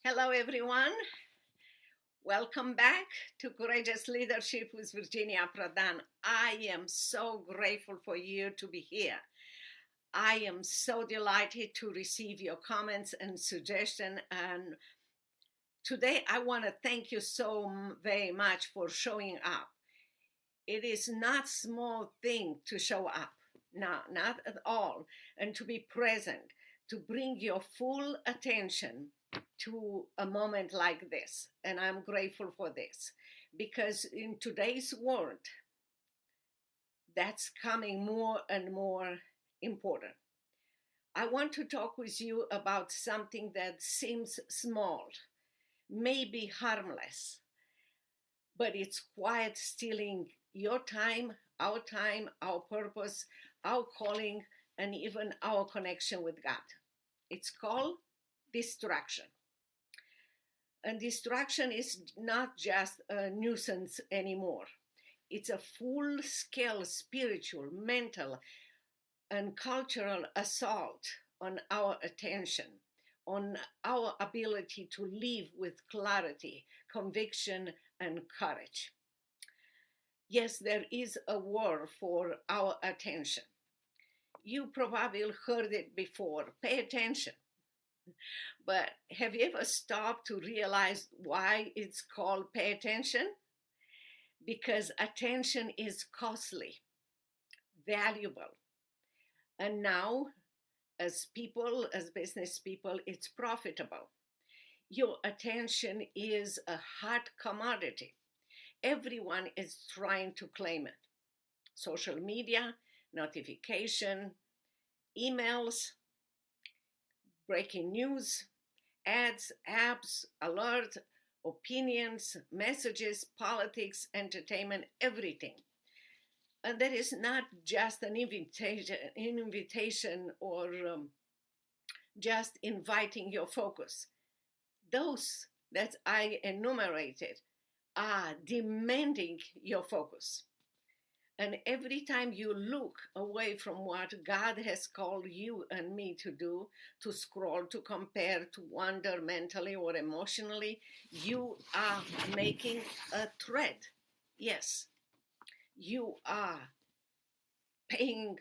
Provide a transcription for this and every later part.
Hello, everyone. Welcome back to Courageous Leadership with Virginia Prodan. I am so grateful for you to be here. I am so delighted to receive your comments and suggestions. And today, I want to thank you so very much for showing up. It is not small thing to show up, no, not at all, and to be present, to bring your full attention to a moment like this. And I'm grateful for this because in today's world, that's coming more and more important. I want to talk with you about something that seems small, maybe harmless, but it's quite stealing your time, our purpose, our calling, and even our connection with God. It's called distraction. And distraction is not just a nuisance anymore. It's a full scale spiritual, mental, and cultural assault on our attention, on our ability to live with clarity, conviction, and courage. Yes, there is a war for our attention. You probably heard it before. Pay attention. But have you ever stopped to realize why it's called pay attention? Because attention is costly, valuable. And now, as people, as business people, it's profitable. Your attention is a hot commodity. Everyone is trying to claim it. Social media, notification, emails, breaking news, ads, apps, alert, opinions, messages, politics, entertainment, everything. And that is not just an invitation or just inviting your focus. Those that I enumerated are demanding your focus. And every time you look away from what God has called you and me to do, to scroll, to compare, to wander mentally or emotionally, you are making a threat. Yes, you are paying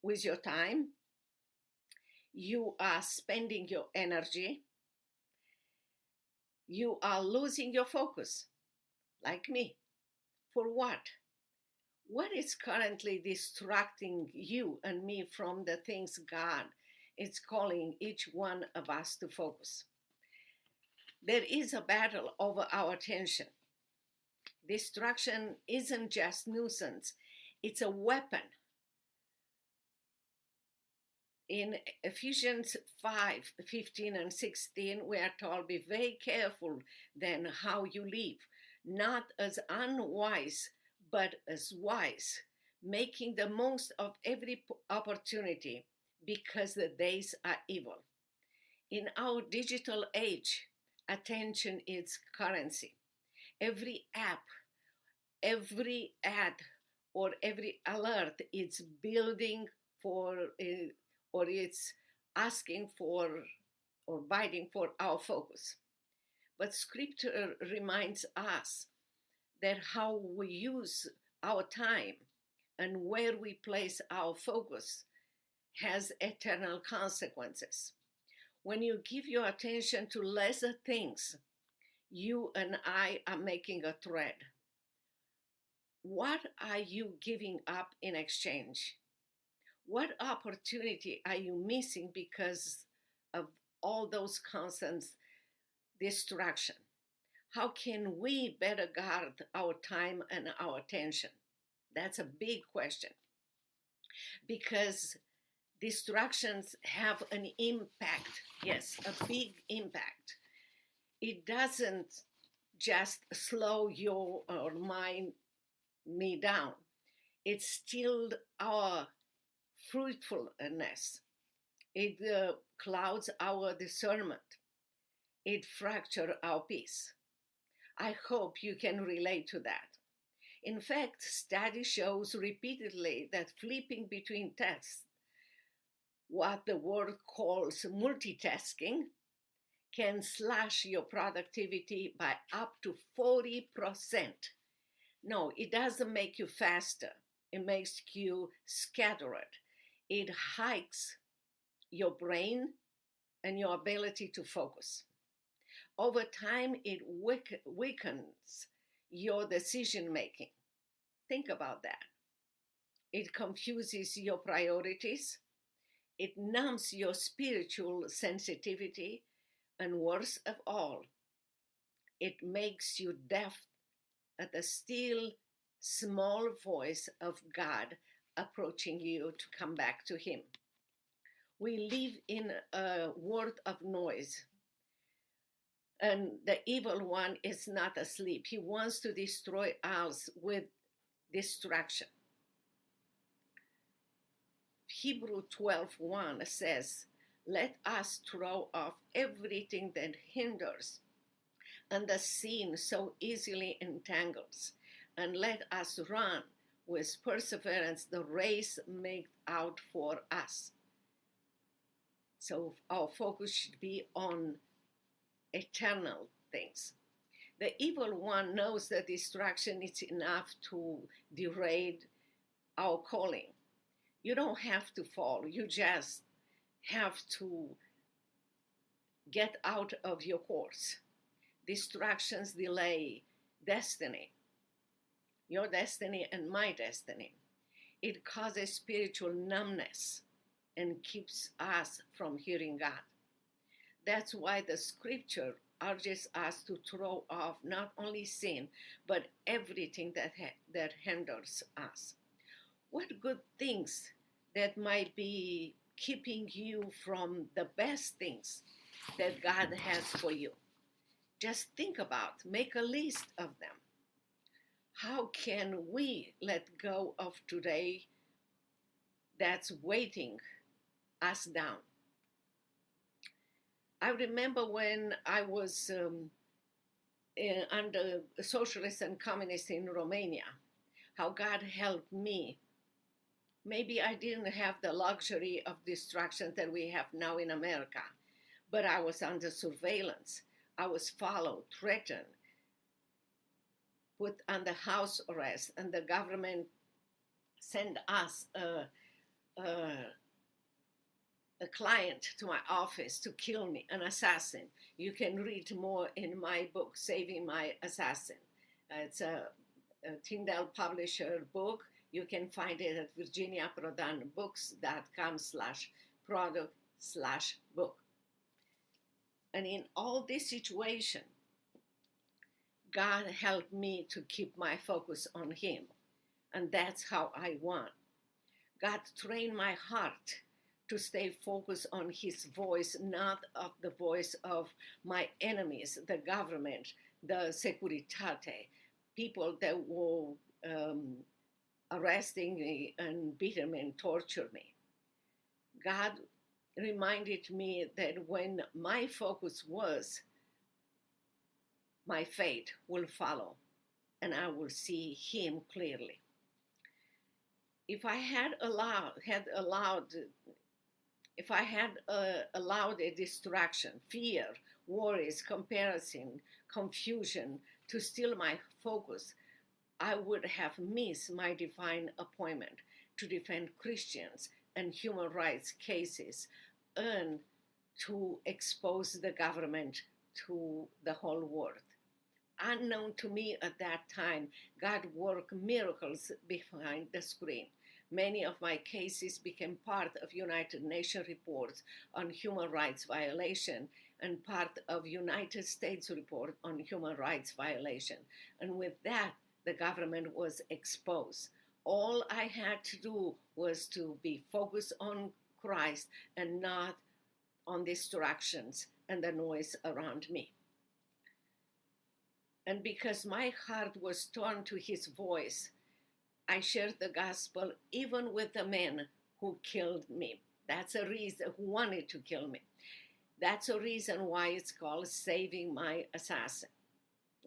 with your time. You are spending your energy. You are losing your focus, like me. For what? What is currently distracting you and me from the things God is calling each one of us to focus? There is a battle over our attention. Distraction isn't just nuisance, it's a weapon. In Ephesians 5:15 and 16, we are told, be very careful then how you live, not as unwise, but as wise, making the most of every opportunity because the days are evil. In our digital age, attention is currency. Every app, every ad, or every alert is building for, or it's asking for, or biting for our focus. But scripture reminds us that how we use our time and where we place our focus has eternal consequences. When you give your attention to lesser things, you and I are making a thread. What are you giving up in exchange? What opportunity are you missing because of all those constant distraction? How can we better guard our time and our attention? That's a big question because distractions have an impact. Yes, a big impact. It doesn't just slow your or me down. It steals our fruitfulness. It clouds our discernment. It fractures our peace. I hope you can relate to that. In fact, study shows repeatedly that flipping between tasks, what the world calls multitasking, can slash your productivity by up to 40%. No, it doesn't make you faster. It makes you scattered. It hikes your brain and your ability to focus. Over time, it weakens your decision making. Think about that. It confuses your priorities. It numbs your spiritual sensitivity. And worst of all, it makes you deaf at the still small voice of God approaching you to come back to Him. We live in a world of noise, and the evil one is not asleep. He wants to destroy us with distraction. Hebrew 12:1 says, "Let us throw off everything that hinders and the sin so easily entangles, and let us run with perseverance the race made out for us." So our focus should be on eternal things. The evil one knows that distraction is enough to derail our calling. You don't have to fall. You just have to get out of your course. Distractions delay destiny, your destiny and my destiny. It causes spiritual numbness and keeps us from hearing God. That's why the scripture urges us to throw off not only sin, but everything that hinders us. What good things that might be keeping you from the best things that God has for you? Just think about, make a list of them. How can we let go of today that's weighting us down? I remember when I was under socialists and communists in Romania, how God helped me. Maybe I didn't have the luxury of distractions that we have now in America, but I was under surveillance. I was followed, threatened, put under house arrest, and the government sent us a client to my office to kill me, an assassin. You can read more in my book, Saving My Assassin. It's a Tyndale publisher book. You can find it at virginiaprodanbooks.com/product/book. And in all this situation, God helped me to keep my focus on Him. And that's how I won. God trained my heart to stay focused on His voice, not of the voice of my enemies, the government, the Securitate, people that were arresting me and beating me and torture me. God reminded me that when my focus was, my faith will follow and I will see Him clearly. If I had allowed a distraction, fear, worries, comparison, confusion to steal my focus, I would have missed my divine appointment to defend Christians and human rights cases and to expose the government to the whole world. Unknown to me at that time, God worked miracles behind the screen. Many of my cases became part of United Nations reports on human rights violation and part of United States report on human rights violation. And with that, the government was exposed. All I had to do was to be focused on Christ and not on distractions and the noise around me. And because my heart was turned to His voice, I shared the gospel even with the men who killed me. That's a reason, who wanted to kill me. That's a reason why it's called Saving My Assassin.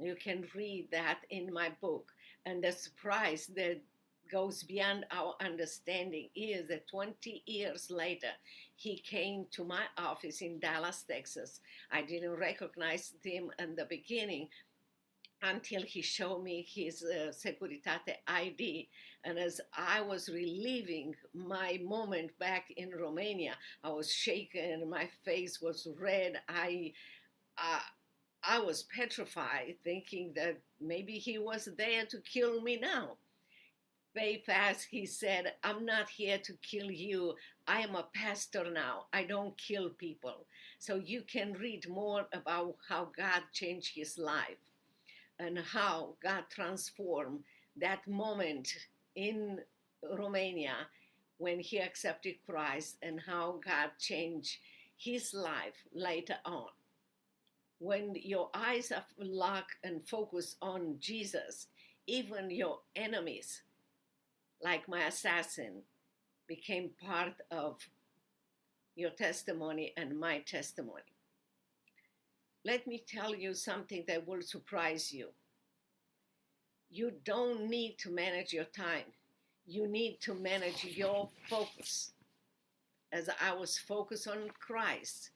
You can read that in my book. And the surprise that goes beyond our understanding is that 20 years later, he came to my office in Dallas, Texas. I didn't recognize him in the beginning until he showed me his Securitate ID. And as I was reliving my moment back in Romania, I was shaken, my face was red. Uh, I was petrified, thinking that maybe he was there to kill me now. Very fast, he said, I'm not here to kill you. I am a pastor now. I don't kill people. So you can read more about how God changed his life and how God transformed that moment in Romania when he accepted Christ and how God changed his life later on. When your eyes are locked and focused on Jesus, even your enemies, like my assassin, became part of your testimony and my testimony. Let me tell you something that will surprise you. You don't need to manage your time. You need to manage your focus. As I was focused on Christ,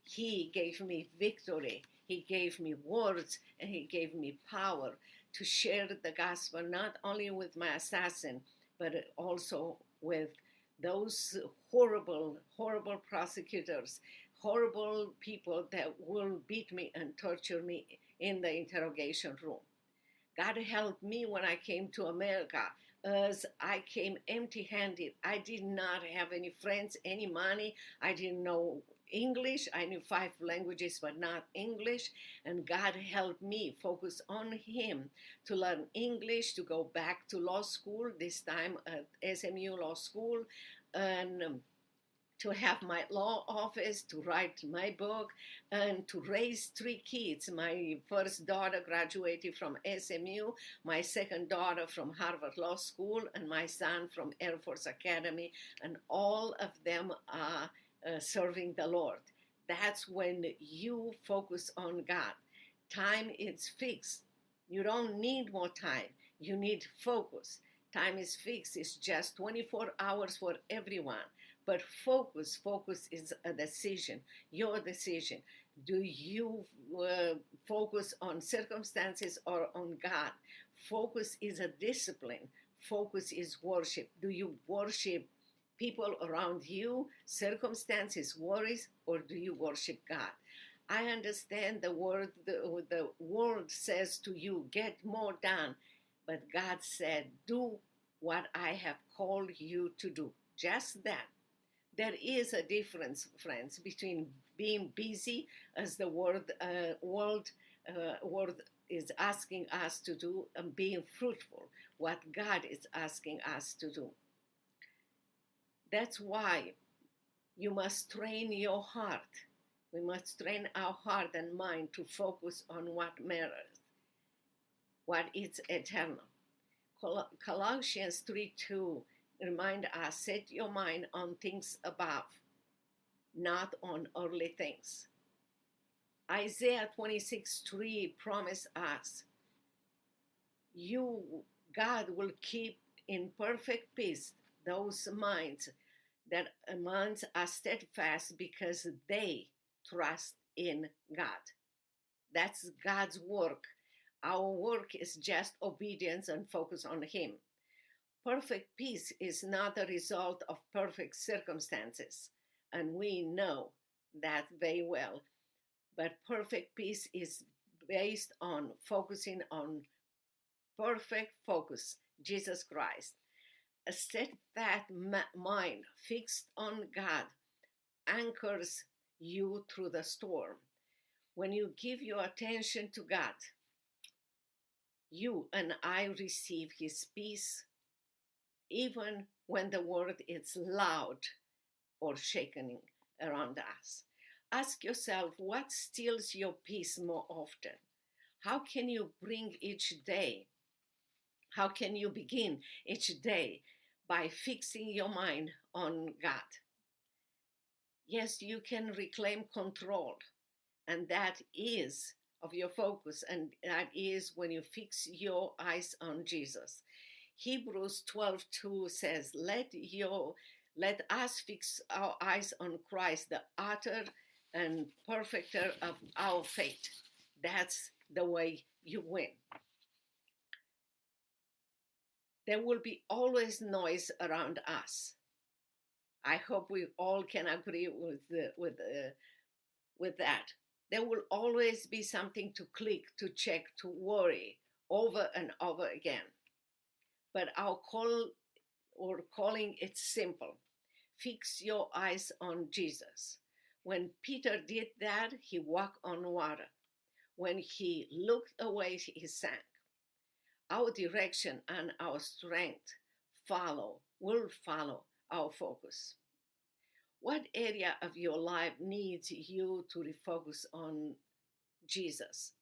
he gave me victory. He gave me words and he gave me power to share the gospel, not only with my assassin, but also with those horrible, horrible prosecutors, horrible people that will beat me and torture me in the interrogation room. God helped me when I came to America, as I came empty-handed. I did not have any friends, any money. I didn't know English. I knew 5 languages, but not English. And God helped me focus on him to learn English, to go back to law school, this time at SMU Law School, and to have my law office, to write my book, and to raise 3 kids. My first daughter graduated from SMU, my second daughter from Harvard Law School, and my son from Air Force Academy, and all of them are serving the Lord. That's when you focus on God. Time is fixed. You don't need more time. You need focus. Time is fixed. It's just 24 hours for everyone. But focus is a decision, your decision. Do you focus on circumstances or on God? Focus is a discipline. Focus is worship. Do you worship people around you, circumstances, worries, or do you worship God? I understand the world says to you, get more done. But God said, do what I have called you to do. Just that. There is a difference, friends, between being busy, as the world is asking us to do, and being fruitful, what God is asking us to do. That's why you must train your heart. We must train our heart and mind to focus on what matters, what is eternal. Colossians 3:2 remind us, set your mind on things above, not on earthly things. Isaiah 26:3 promise us, God will keep in perfect peace those minds are steadfast because they trust in God. That's God's work. Our work is just obedience and focus on him. Perfect peace is not a result of perfect circumstances, and we know that very well. But perfect peace is based on focusing on perfect focus, Jesus Christ. A steadfast mind fixed on God anchors you through the storm. When you give your attention to God, you and I receive his peace, even when the world is loud or shaking around us. Ask yourself, what steals your peace more often? How can you bring each day? How can you begin each day by fixing your mind on God? Yes, you can reclaim control, and that is of your focus, and that is when you fix your eyes on Jesus. Hebrews 12:2 says, let us fix our eyes on Christ, the author and perfecter of our faith. That's the way you win. There will be always noise around us. I hope we all can agree with that. There will always be something to click, to check, to worry over and over again. But our calling it's simple. Fix your eyes on Jesus. When Peter did that, he walked on water. When he looked away, he sank. Our direction and our strength will follow our focus. What area of your life needs you to refocus on Jesus?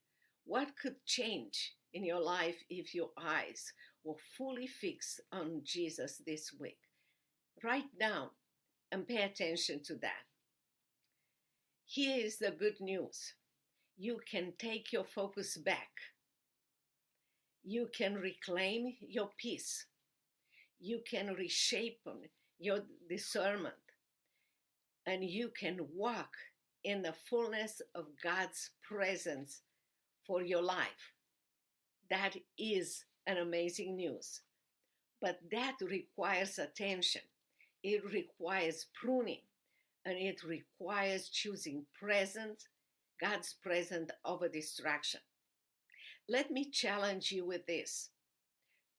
What could change in your life if your eyes were fully fixed on Jesus this week? Write down and pay attention to that. Here is the good news. You can take your focus back. You can reclaim your peace. You can reshape your discernment. And you can walk in the fullness of God's presence for your life. That is an amazing news. But that requires attention. It requires pruning. And it requires choosing God's presence over distraction. Let me challenge you with this.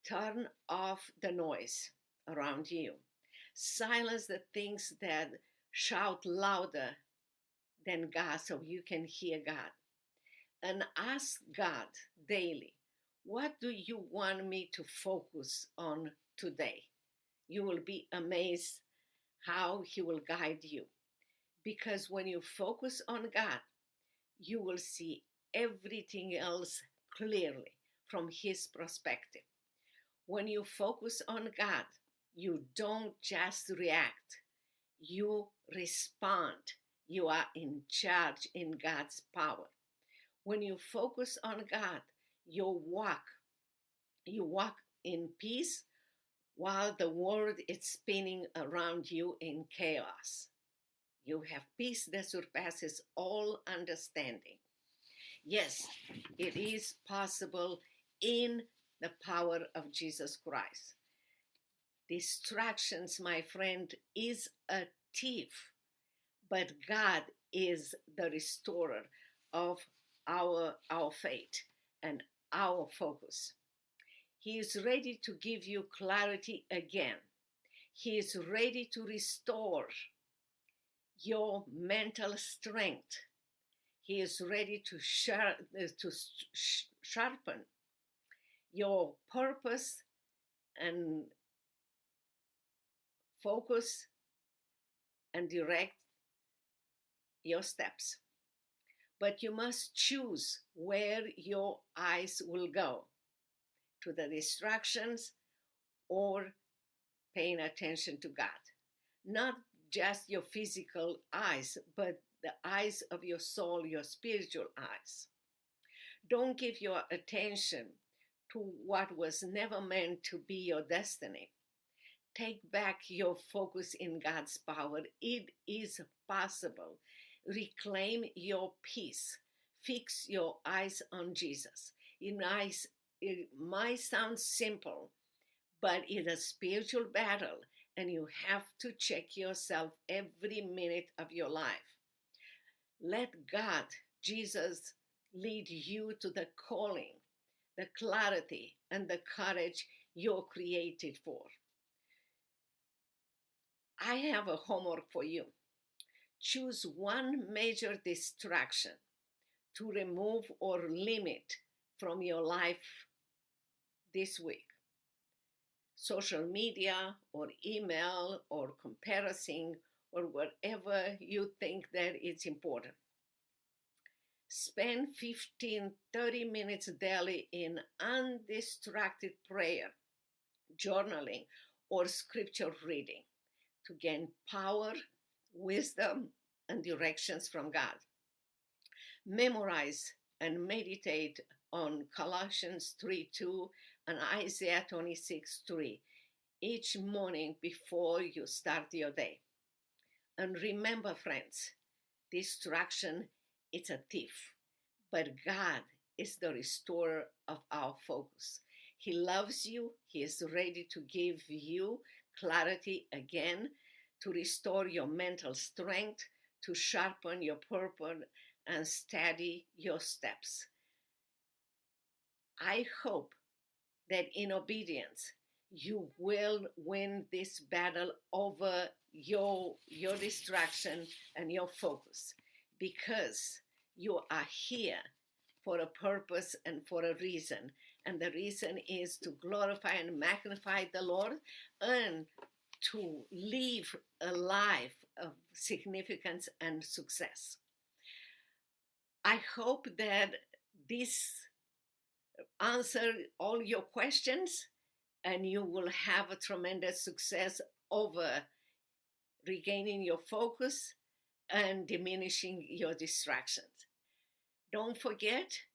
Turn off the noise around you. Silence the things that shout louder than God so you can hear God. And ask God daily, what do you want me to focus on today? You will be amazed how He will guide you. Because when you focus on God, you will see everything else clearly from His perspective. When you focus on God, you don't just react, you respond. You are in charge in God's power. When you focus on God, you walk in peace while the world is spinning around you in chaos. You have peace that surpasses all understanding. Yes, it is possible in the power of Jesus Christ. Distractions, my friend, is a thief, but God is the restorer of our faith and our focus. He is ready to give you clarity again. He is ready to restore your mental strength. He is ready to sharpen your purpose and focus and direct your steps. But you must choose where your eyes will go, to the distractions or paying attention to God. Not just your physical eyes, but the eyes of your soul, your spiritual eyes. Don't give your attention to what was never meant to be your destiny. Take back your focus in God's power. It is possible. Reclaim your peace. Fix your eyes on Jesus. It might sound simple, but it's a spiritual battle, and you have to check yourself every minute of your life. Let God, Jesus, lead you to the calling, the clarity, and the courage you're created for. I have a homework for you. Choose one major distraction to remove or limit from your life this week. Social media or email or comparison or whatever you think that it's important. Spend 15-30 minutes daily in undistracted prayer, journaling, or scripture reading to gain power, wisdom, and directions from God. Memorize and meditate on Colossians 3:2, and Isaiah 26:3 each morning before you start your day. And remember, friends, distraction is a thief, but God is the restorer of our focus. He loves you. He is ready to give you clarity again, to restore your mental strength, to sharpen your purpose and steady your steps. I hope that in obedience you will win this battle over your distraction and your focus, because you are here for a purpose and for a reason, and the reason is to glorify and magnify the Lord and to live a life of significance and success. I hope that this answer all your questions, and you will have a tremendous success over regaining your focus and diminishing your distractions. Don't forget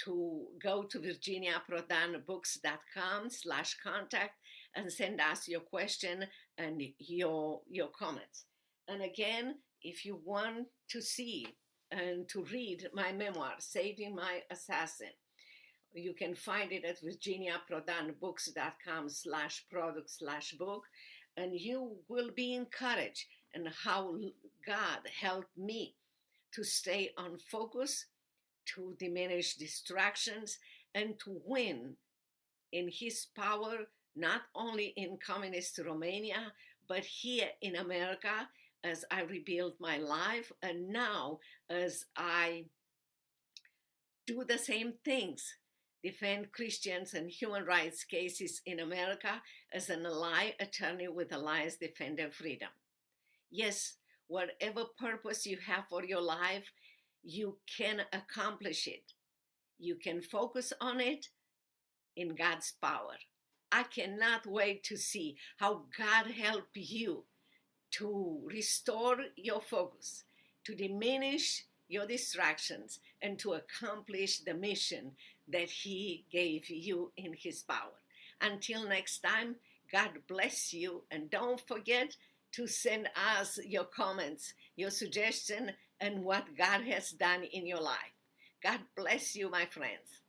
to go to virginiaprodanbooks.com/contact and send us your question and your comments. And again, if you want to see and to read my memoir, Saving My Assassin, you can find it at virginiaprodanbooks.com/product/book, and you will be encouraged in how God helped me to stay on focus, to diminish distractions, and to win in His power, not only in communist Romania, but here in America as I rebuild my life, and now as I do the same things, defend Christians and human rights cases in America as an ally attorney with Alliance Defender Freedom. Yes, whatever purpose you have for your life, you can accomplish it. You can focus on it in God's power. I cannot wait to see how God helped you to restore your focus, to diminish your distractions, and to accomplish the mission that He gave you in His power. Until next time, God bless you, and don't forget to send us your comments, your suggestion, and what God has done in your life. God bless you, my friends.